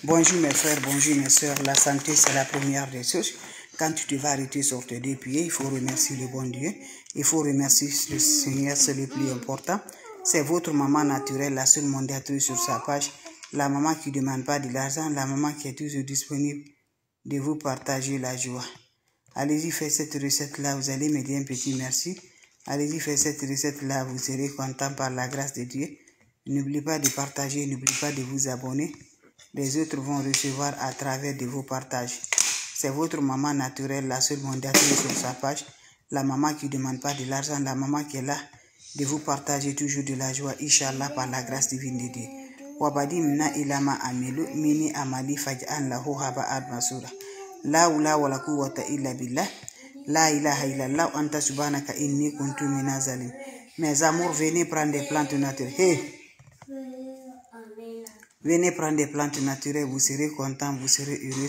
Bonjour mes frères, bonjour mes soeurs. La santé, c'est la première des choses. Quand tu te vas arrêter sur tes deux pieds, il faut remercier le bon Dieu. Il faut remercier le Seigneur, c'est le plus important. C'est votre maman naturelle, la seule mondatrice sur sa page. La maman qui ne demande pas de l'argent, la maman qui est toujours disponible de vous partager la joie. Allez-y, faites cette recette-là, vous allez me dire un petit merci. Allez-y, faites cette recette-là, vous serez content par la grâce de Dieu. N'oubliez pas de partager, n'oubliez pas de vous abonner. Les autres vont recevoir à travers de vos partages. C'est votre maman naturelle, la seule mondatrice sur sa page. La maman qui ne demande pas de l'argent, la maman qui est là de vous partager toujours de la joie, Inch'Allah, par la grâce divine de Dieu. Wabadi mna ilama amilu, mini amali faj'an lahu haba'ad masura. La ula wala quwwata illa billah. La ilaha illallah, anta subhanaka inni kuntu minaz zalim. Mes amours, venez prendre des plantes naturelles. Hey! Venez prendre des plantes naturelles, vous serez content, vous serez heureux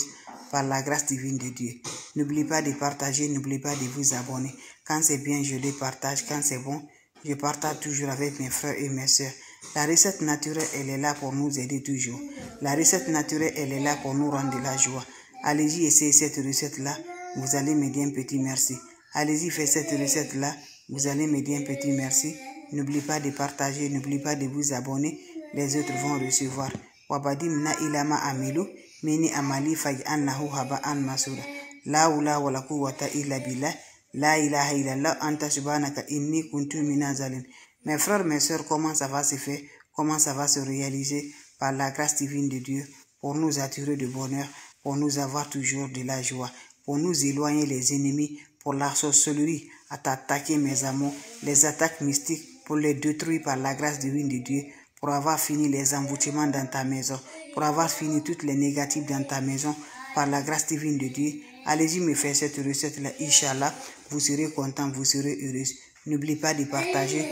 par la grâce divine de Dieu. N'oubliez pas de partager, n'oubliez pas de vous abonner. Quand c'est bien, je les partage. Quand c'est bon, je partage toujours avec mes frères et mes soeurs. La recette naturelle, elle est là pour nous aider toujours. La recette naturelle, elle est là pour nous rendre de la joie. Allez-y, essayez cette recette-là, vous allez me dire un petit merci. Allez-y, faites cette recette-là, vous allez me dire un petit merci. N'oubliez pas de partager, n'oubliez pas de vous abonner. Les autres vont recevoir. Wabadi mna ilama amilu, mini amali faj'an lahu haba'an masura. La ula wala quwwata illa billah. La ilaha illallah, anta subhanaka inni kuntu minaz zalim. Mes frères, mes soeurs, comment ça va se faire? Comment ça va se réaliser par la grâce divine de Dieu pour nous attirer de bonheur, pour nous avoir toujours de la joie, pour nous éloigner les ennemis, pour la sorcellerie, à t'attaquer mes amours, les attaques mystiques, pour les détruire par la grâce divine de Dieu, pour avoir fini les envoûtements dans ta maison, pour avoir fini toutes les négatifs dans ta maison, par la grâce divine de Dieu. Allez-y me faire cette recette-là, Inch'Allah, vous serez content, vous serez heureux. N'oubliez pas de partager.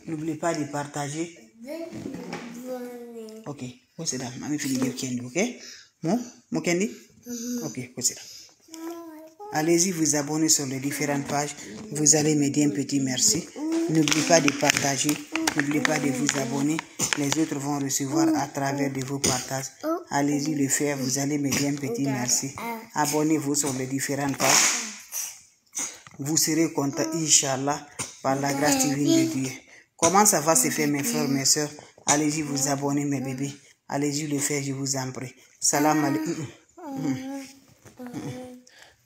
N'oubliez pas de partager. Ok, what's it? I'm feeling you, ok? Mon candy? Ok, what's it? Allez-y vous abonner sur les différentes pages. Vous allez me dire un petit merci. N'oubliez pas de partager. N'oubliez pas de vous abonner. Les autres vont recevoir à travers de vos partages. Allez-y le faire. Vous allez me dire un petit merci. Abonnez-vous sur les différentes pages. Vous serez content, Inch'Allah, par la grâce divine de Dieu. Comment ça va se faire, mes frères, mes soeurs? Allez-y vous abonner, mes bébés. Allez-y le faire, je vous en prie. Salam alaikum.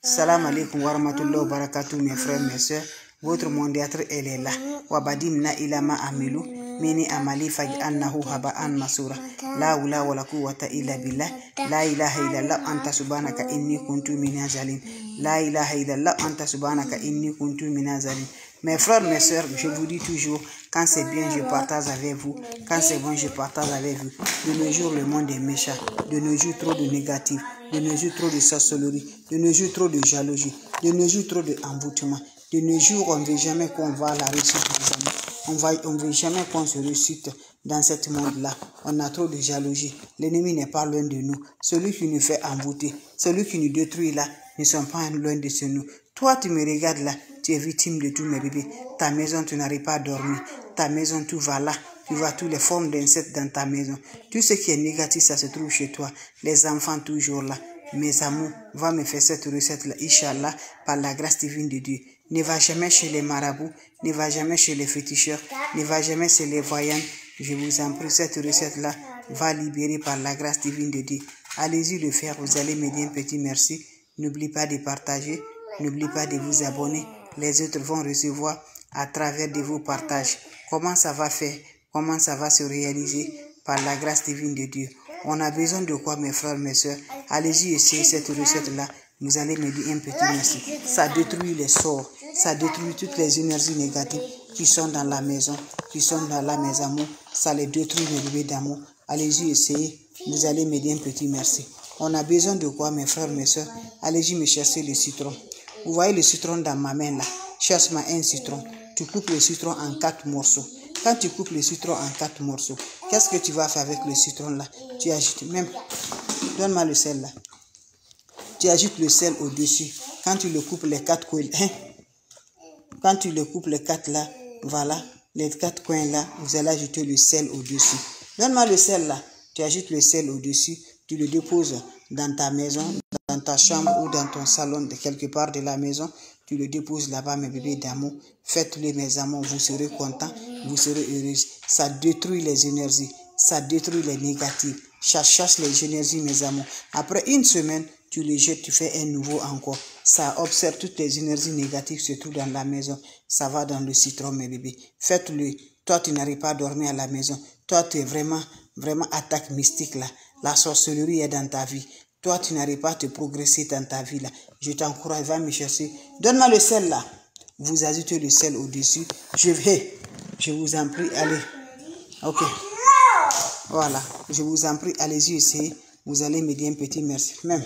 Salam alaikum wa rahmatullahi wa barakatuh, mes frères, mes soeurs. Votre mondiatre, elle est là. Wabadimna ilama amilu, mini amali faj'annahu haba'an masura. La ula wala quwwata illa billah. La ilaha illallah, anta subhanaka inni kuntu minaz zalim. La ilaha illallah, anta subhanaka inni kuntu minaz zalim. Mes frères, mes soeurs, je vous dis toujours, quand c'est bien, je partage avec vous. Quand c'est bon, je partage avec vous. De nos jours, le monde est méchant. De nos jours, trop de négatifs. De nos jours, trop de sorcellerie. De nos jours, trop de jalousie. De nos jours, trop d'envoûtement. De nos jours, on ne veut jamais qu'on voit la réussite des amis. On ne veut jamais qu'on se réussite dans ce monde-là. On a trop de jalousie. L'ennemi n'est pas loin de nous. Celui qui nous fait envoûter, celui qui nous détruit là, ne sont pas loin de chez nous. Toi, tu me regardes là, tu es victime de tous mes bébés. Ta maison, tu n'arrives pas à dormir. Ta maison, tout va là. Tu vois toutes les formes d'insectes dans ta maison. Tout ce qui est négatif, ça se trouve chez toi. Les enfants, toujours là. Mes amours, va me faire cette recette-là, Inch'Allah, par la grâce divine de Dieu. Ne va jamais chez les marabouts, ne va jamais chez les féticheurs, ne va jamais chez les voyants. Je vous en prie, cette recette-là va libérer par la grâce divine de Dieu. Allez-y le faire, vous allez me dire un petit merci. N'oubliez pas de partager, n'oubliez pas de vous abonner. Les autres vont recevoir à travers de vos partages. Comment ça va faire? Comment ça va se réaliser par la grâce divine de Dieu? On a besoin de quoi, mes frères, mes soeurs? Allez-y essayer cette recette-là. Vous allez me dire un petit merci. Ça détruit les sorts. Ça détruit toutes les énergies négatives qui sont dans la maison, qui sont dans la maison d'amour. Ça les détruit, mes bébés d'amour. Allez-y essayer. Vous allez me dire un petit merci. On a besoin de quoi, mes frères, mes soeurs? Allez-y me chercher le citron. Vous voyez le citron dans ma main là? Cherche-moi un citron. Tu coupes le citron en 4 morceaux. Quand tu coupes le citron en 4 morceaux, qu'est-ce que tu vas faire avec le citron là? Tu ajoutes même. Donne-moi le sel là. Tu ajoutes le sel au-dessus. Quand tu le coupes les 4 coins, quand tu le coupes les 4 là, voilà, les 4 coins là, vous allez ajouter le sel au-dessus. Donne-moi le sel là. Tu ajoutes le sel au-dessus, tu le déposes dans ta maison, dans ta chambre ou dans ton salon, de quelque part de la maison. Tu le déposes là-bas, mes bébés d'amour. Faites-le, mes amours, vous serez contents, vous serez heureux. Ça détruit les énergies, ça détruit les négatifs. Ça chasse les énergies, mes amours. Après une semaine, tu le jettes, tu fais un nouveau encore. Ça observe toutes les énergies négatives se trouvent dans la maison. Ça va dans le citron, mes bébés. Faites-le. Toi, tu n'arrives pas à dormir à la maison. Toi, tu es vraiment attaque mystique là. La sorcellerie est dans ta vie. Toi, tu n'arrives pas à te progresser dans ta vie là. Je t'encourage, va me chercher. Donne-moi le sel là. Vous ajoutez le sel au-dessus. Je vous en prie, allez. Ok. Voilà. Je vous en prie, allez-y essayer. Vous allez me dire un petit merci. Même.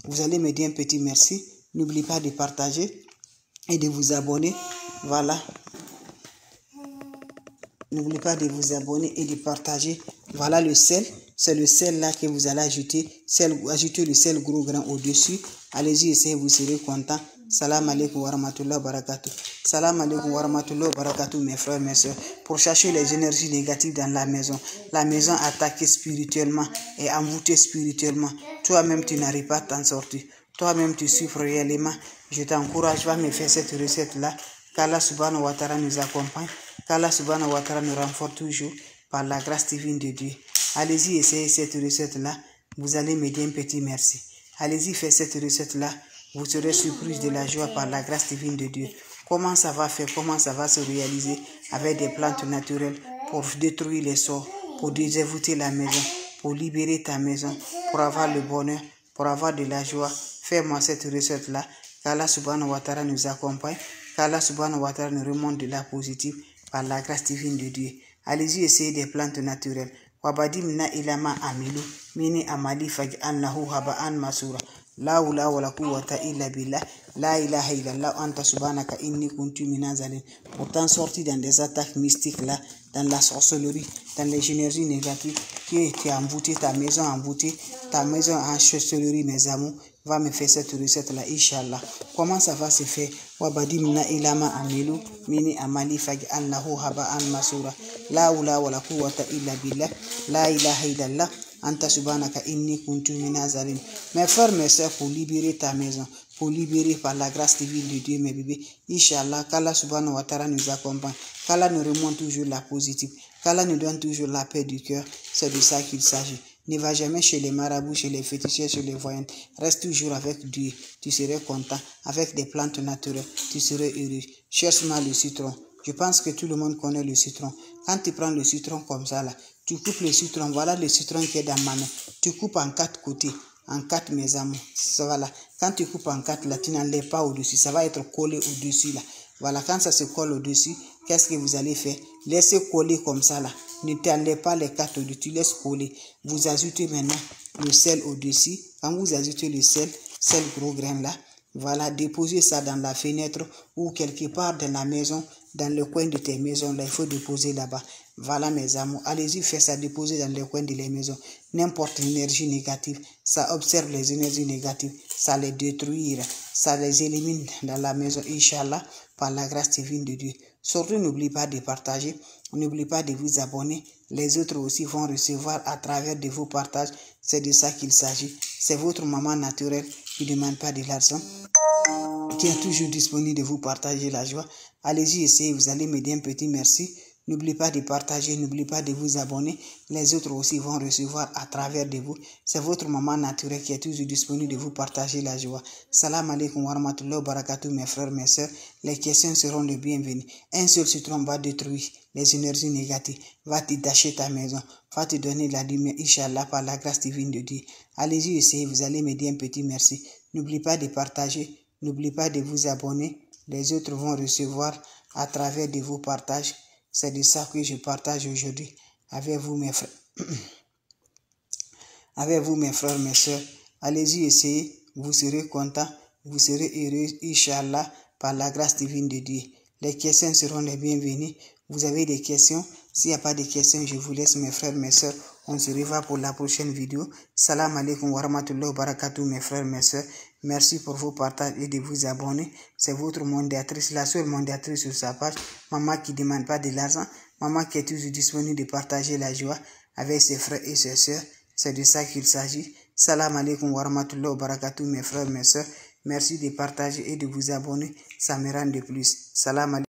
Vous allez me dire un petit merci. N'oubliez pas de partager et de vous abonner. Voilà. N'oubliez pas de vous abonner et de partager. Voilà le sel. C'est le sel là que vous allez ajouter. Ajoutez le sel gros grand au-dessus. Allez-y, essayez, vous serez content. Salam alaikum wa rahmatullah wa barakatuh. Salam alaikum wa rahmatullah wa barakatuh, mes frères, mes soeurs. Pour chercher les énergies négatives dans la maison attaquée spirituellement et envoûtée spirituellement. Toi-même, tu n'arrives pas à t'en sortir. Toi-même, tu souffres réellement. Je t'encourage, va me faire cette recette-là. Qu'Allah subhanahu wa ta'ala nous accompagne. Qu'Allah subhanahu wa ta'ala nous renforce toujours par la grâce divine de Dieu. Allez-y, essayez cette recette-là. Vous allez me dire un petit merci. Allez-y, faites cette recette-là. Vous serez surpris de la joie par la grâce divine de Dieu. Comment ça va faire, comment ça va se réaliser avec des plantes naturelles pour détruire les sorts, pour désenvoûter la maison, pour libérer ta maison, pour avoir le bonheur, pour avoir de la joie. Fais-moi cette recette-là. Qu'Allah subhanahu wa ta'ala nous accompagne. Qu'Allah subhanahu wa ta'ala nous remonte de la positive par la grâce divine de Dieu. Allez-y, essayez des plantes naturelles. Wabadimna ilama amilu mini amali faj'alnahu haba'an masura. La hawla wala quwwata illa billah. La ilaha illallah anta subhanaka inni kuntu minaz zalimin. Pourtant sorti dans des attaques mystiques là, dans la sorcellerie, dans les énergies négatives qui a envoûté ta maison en sorcellerie, mes amours. Va me faire cette recette là, Inch'Allah. Comment ça va se faire? Wabadimna ilama amilu mini amali faj'alnahu haba'an masura. La hawla wala quwwata illa billah. La ilaha illallah anta subhanaka inni kuntu minaz zalimin. Mes frères, mes soeurs, pour libérer ta maison, pour libérer par la grâce divine de Dieu, mes bébés, Inch'Allah, qu'Allah subhanahu wa ta'ala nous accompagne, qu'Allah nous remonte toujours la positive, qu'Allah nous donne toujours la paix du cœur. C'est de ça qu'il s'agit. Ne va jamais chez les marabouts, chez les féticheurs, chez les voyants. Reste toujours avec Dieu. Tu serais content. Avec des plantes naturelles, tu serais heureux. Cherche-moi le citron. Je pense que tout le monde connaît le citron. Quand tu prends le citron comme ça, là, tu coupes le citron. Voilà le citron qui est dans ma main. Tu coupes en 4 côtés. En 4, mes amours. Voilà. Quand tu coupes en 4, là, tu n'enlèves pas au-dessus. Ça va être collé au-dessus, là. Voilà. Quand ça se colle au-dessus, qu'est-ce que vous allez faire? Laissez coller comme ça, là. Ne t'enlève pas les 4 au-dessus. Tu laisses coller. Vous ajoutez maintenant le sel au-dessus. Quand vous ajoutez le sel gros grain, là, voilà, déposez ça dans la fenêtre ou quelque part dans la maison, dans le coin de tes maisons. Là, il faut déposer là-bas. Voilà, mes amours. Allez-y, faites ça, déposer dans le coin de les maisons. N'importe énergie négative, ça observe les énergies négatives, ça les détruit, ça les élimine dans la maison, Inch'Allah, par la grâce divine de Dieu. Surtout, n'oubliez pas de partager, n'oubliez pas de vous abonner. Les autres aussi vont recevoir à travers de vos partages. C'est de ça qu'il s'agit. C'est votre maman naturelle qui ne demande pas de l'argent, qui est toujours disponible de vous partager la joie. Allez-y, essayez, vous allez me dire un petit merci. N'oubliez pas de partager, n'oubliez pas de vous abonner. Les autres aussi vont recevoir à travers de vous. C'est votre maman naturelle qui est toujours disponible de vous partager la joie. Salam alaikum wa rahmatullah wa barakatuh, mes frères, mes soeurs. Les questions seront les bienvenues. Un seul citron va détruire les énergies négatives, va te détacher ta maison, va te donner la lumière, Inch'Allah, par la grâce divine de Dieu. Allez-y, essayez, vous allez me dire un petit merci. N'oubliez pas de partager, n'oubliez pas de vous abonner. Les autres vont recevoir à travers de vos partages. C'est de ça que je partage aujourd'hui avec vous, mes frères. Avec vous, mes frères, mes soeurs. Allez-y, essayez. Vous serez contents. Vous serez heureux, Inch'Allah, par la grâce divine de Dieu. Les questions seront les bienvenues. Vous avez des questions? S'il n'y a pas de questions, je vous laisse, mes frères, mes soeurs. On se revoit pour la prochaine vidéo. Salam alaikum wa rahmatullah wa barakatuh, mes frères, mes soeurs. Merci pour vos partages et de vous abonner. C'est votre mondiatrice, la seule mondiatrice sur sa page. Maman qui ne demande pas de l'argent. Maman qui est toujours disponible de partager la joie. avec ses frères et ses sœurs. C'est de ça qu'il s'agit. Salam alaikum wa rahmatullahi wa barakatuh, mes frères, mes sœurs. Merci de partager et de vous abonner. Ça me rend de plus. Salam alaikum.